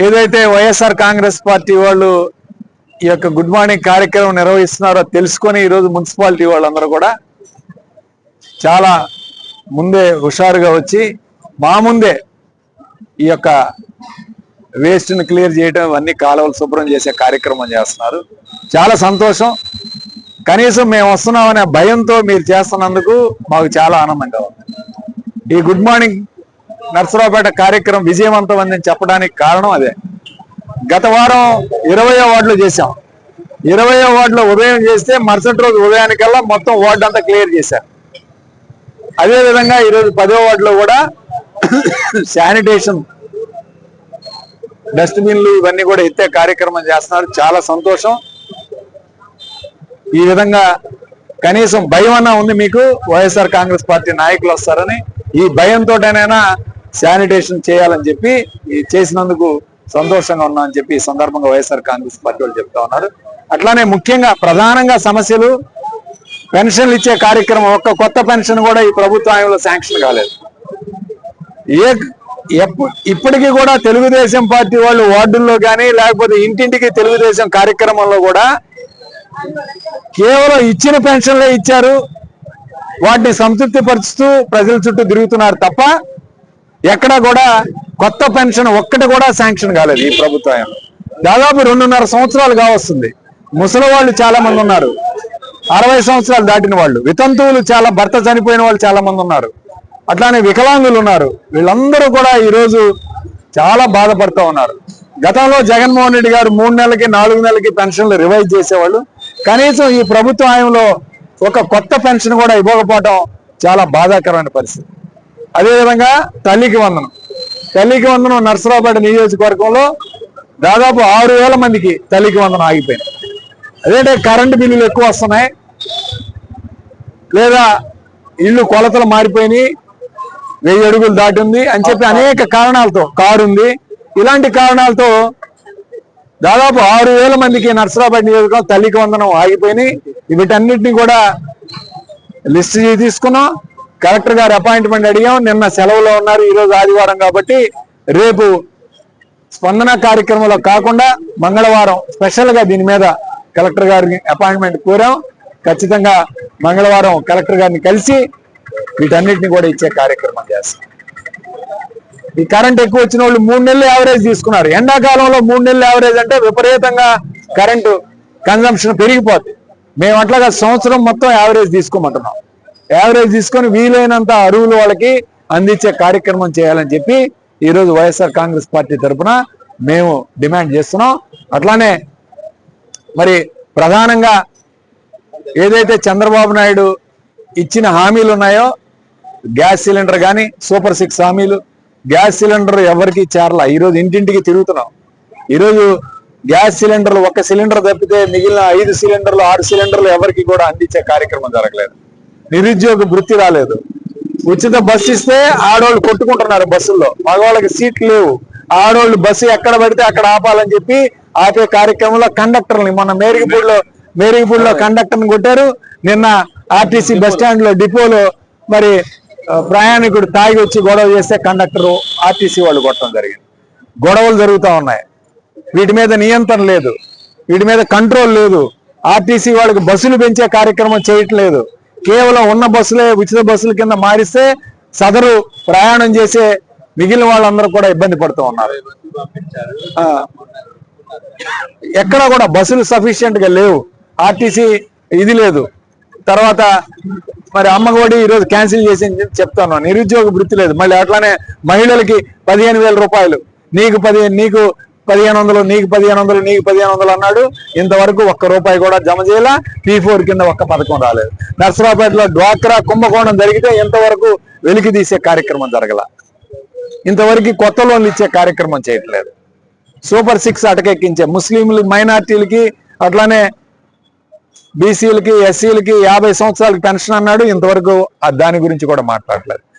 ఏదైతే వైఎస్ఆర్ కాంగ్రెస్ పార్టీ వాళ్ళు ఈ యొక్క గుడ్ మార్నింగ్ కార్యక్రమం నిర్వహిస్తున్నారో తెలుసుకొని ఈరోజు మున్సిపాలిటీ వాళ్ళందరూ కూడా చాలా ముందే హుషారుగా వచ్చి మా ముందే ఈ యొక్క వేస్ట్ని క్లియర్ చేయడం, ఇవన్నీ కాలువలు శుభ్రం చేసే కార్యక్రమం చేస్తున్నారు. చాలా సంతోషం. కనీసం మేము వస్తున్నామనే భయంతో మీరు చేస్తున్నందుకు మాకు చాలా ఆనందంగా ఉంది. ఈ గుడ్ మార్నింగ్ నర్సరావుపేట కార్యక్రమం విజయవంతం అని చెప్పడానికి కారణం అదే. గత వారం 20వ వార్డులో చేశాం. 20వ వార్డులో ఉదయం చేస్తే మరుసటి రోజు ఉదయానికల్లా మొత్తం వార్డు అంతా క్లియర్ చేశారు. అదేవిధంగా ఈరోజు 10వ వార్డులో కూడా శానిటేషన్ డస్ట్బిన్లు ఇవన్నీ కూడా ఎత్తే కార్యక్రమం చేస్తున్నారు. చాలా సంతోషం. ఈ విధంగా కనీసం భయం అన్నా ఉంది మీకు, వైఎస్ఆర్ కాంగ్రెస్ పార్టీ నాయకులు వస్తారని. ఈ భయంతోటైనా శానిటేషన్ చేయాలని చెప్పి చేసినందుకు సంతోషంగా ఉన్నా అని చెప్పి ఈ సందర్భంగా వైఎస్ఆర్ కాంగ్రెస్ పార్టీ వాళ్ళు చెప్తా ఉన్నారు. అట్లానే ముఖ్యంగా ప్రధానంగా సమస్యలు పెన్షన్లు ఇచ్చే కార్యక్రమం, ఒక్క కొత్త పెన్షన్ కూడా ఈ ప్రభుత్వంలో శాంక్షన్ కాలేదు. ఇప్పటికీ కూడా తెలుగుదేశం పార్టీ వాళ్ళు వార్డుల్లో కానీ లేకపోతే ఇంటింటికి తెలుగుదేశం కార్యక్రమంలో కూడా కేవలం ఇచ్చిన పెన్షన్లే ఇచ్చారు. వాటిని సంతృప్తి పరుస్తూ ప్రజల చుట్టూ తిరుగుతున్నారు తప్ప ఎక్కడా కూడా కొత్త పెన్షన్ ఒక్కటి కూడా శాంక్షన్ కాలేదు ఈ ప్రభుత్వం. దాదాపు 2.5 సంవత్సరాలు కావస్తుంది. ముసలి వాళ్ళు చాలా మంది ఉన్నారు, 60 సంవత్సరాలు దాటిన వాళ్ళు, వితంతువులు చాలా, భర్త చనిపోయిన వాళ్ళు చాలా మంది ఉన్నారు, అట్లానే వికలాంగులు ఉన్నారు. వీళ్ళందరూ కూడా ఈరోజు చాలా బాధపడుతూ ఉన్నారు. గతంలో జగన్మోహన్ రెడ్డి గారు 3 నెలలకి 4 నెలలకి పెన్షన్లు రివైజ్ చేసేవాళ్ళు. కనీసం ఈ ప్రభుత్వ హయాంలో ఒక కొత్త పెన్షన్ కూడా ఇవ్వకపోవడం చాలా బాధాకరమైన పరిస్థితి. అదేవిధంగా తల్లికి వందనం నర్సరావుపేట నియోజకవర్గంలో దాదాపు 6,000 మందికి తల్లికి వందనం ఆగిపోయింది. అదేంటే కరెంటు బిల్లులు ఎక్కువ వస్తున్నాయి, లేదా ఇల్లు కొలతలు మారిపోయినాయి, 1000 అడుగులు దాటింది అని చెప్పి అనేక కారణాలతో, కారు ఉంది, ఇలాంటి కారణాలతో దాదాపు 6,000 మందికి నర్సరావుపేట నియోజకవర్గం తల్లికి వందనం ఆగిపోయినాయి. వీటన్నిటిని కూడా లిస్ట్ తీసుకున్నాం. కలెక్టర్ గారు అపాయింట్మెంట్ అడిగాం. నిన్న సెలవులో ఉన్నారు, ఈరోజు ఆదివారం కాబట్టి రేపు స్పందన కార్యక్రమంలో కాకుండా మంగళవారం స్పెషల్గా దీని మీద కలెక్టర్ గారికి అపాయింట్మెంట్ కోరాం. ఖచ్చితంగా మంగళవారం కలెక్టర్ గారిని కలిసి వీటన్నిటిని కూడా ఇచ్చే కార్యక్రమం చేస్తాం. ఈ కరెంట్ ఎక్కువ వచ్చిన వాళ్ళు 3 నెలలు యావరేజ్ తీసుకున్నారు. ఎండాకాలంలో 3 నెలలు యావరేజ్ అంటే విపరీతంగా కరెంటు కన్జంప్షన్ పెరిగిపోతుంది. మేము అట్లాగా సంవత్సరం మొత్తం యావరేజ్ తీసుకోమంటున్నాం. యావరేజ్ తీసుకొని వీలైనంత అరువులు వాళ్ళకి అందించే కార్యక్రమం చేయాలని చెప్పి ఈరోజు వైఎస్ఆర్ కాంగ్రెస్ పార్టీ తరఫున మేము డిమాండ్ చేస్తున్నాం. అట్లానే మరి ప్రధానంగా ఏదైతే చంద్రబాబు నాయుడు ఇచ్చిన హామీలు ఉన్నాయో, గ్యాస్ సిలిండర్ కానీ సూపర్ 6 హామీలు, గ్యాస్ సిలిండర్ ఎవరికి చేరలా. ఈరోజు ఇంటింటికి తిరుగుతున్నాం. ఈరోజు గ్యాస్ సిలిండర్లు, 1 సిలిండర్ తప్పితే మిగిలిన 5 సిలిండర్లు 6 సిలిండర్లు ఎవరికి కూడా అందించే కార్యక్రమం జరగలేదు. నిరుద్యోగ వృత్తి రాలేదు. ఉచిత బస్సు ఇస్తే ఆడవాళ్ళు కొట్టుకుంటున్నారు బస్సుల్లో, మగవాళ్ళకి సీట్లు లేవు. ఆడవాళ్ళు బస్సు ఎక్కడ పడితే అక్కడ ఆపాలని చెప్పి ఆపే కార్యక్రమంలో కండక్టర్ని, మొన్న మేరిగిపూడిలో కండక్టర్ని కొట్టారు. నిన్న ఆర్టీసీ బస్ స్టాండ్ లో డిపోలో మరి ప్రయాణికుడు తాగి వచ్చి గొడవ చేస్తే కండక్టర్ ఆర్టీసీ వాళ్ళు కొట్టడం జరిగింది. గొడవలు జరుగుతూ ఉన్నాయి. వీటి మీద నియంత్రణ లేదు, వీటి మీద కంట్రోల్ లేదు. ఆర్టీసీ వాళ్ళకి బస్సులు పెంచే కార్యక్రమం చేయట్లేదు. కేవలం ఉన్న బస్సులే ఉచిత బస్సుల కింద మారిస్తే సదరు ప్రయాణం చేసే మిగిలిన వాళ్ళందరూ కూడా ఇబ్బంది పడుతూ ఉన్నారు. ఎక్కడ కూడా బస్సులు సఫిషియెంట్ గా లేవు. ఆర్టీసీ ఇది లేదు. తర్వాత మరి అమ్మఒడి ఈరోజు క్యాన్సిల్ చేసి చెప్తాను. నిరుద్యోగ వృత్తి లేదు. మళ్ళీ అట్లానే మహిళలకి 15,000 రూపాయలు, నీకు 1500, నీకు 1500 అన్నాడు. ఇంతవరకు 1 రూపాయి కూడా జమ చేయాల. P4 కింద 1 పథకం రాలేదు. నర్సరావుపేటలో డ్వాక్రా కుంభకోణం జరిగితే ఇంతవరకు వెలికి తీసే కార్యక్రమం జరగల. ఇంతవరకు కొత్త లోన్లు ఇచ్చే కార్యక్రమం చేయట్లేదు. సూపర్ 6 అటకెక్కించే ముస్లింలు, మైనార్టీలకి, అట్లానే బీసీలకి, ఎస్సీలకి 50 సంవత్సరాలకి పెన్షన్ అన్నాడు. ఇంతవరకు దాని గురించి కూడా మాట్లాడలేదు.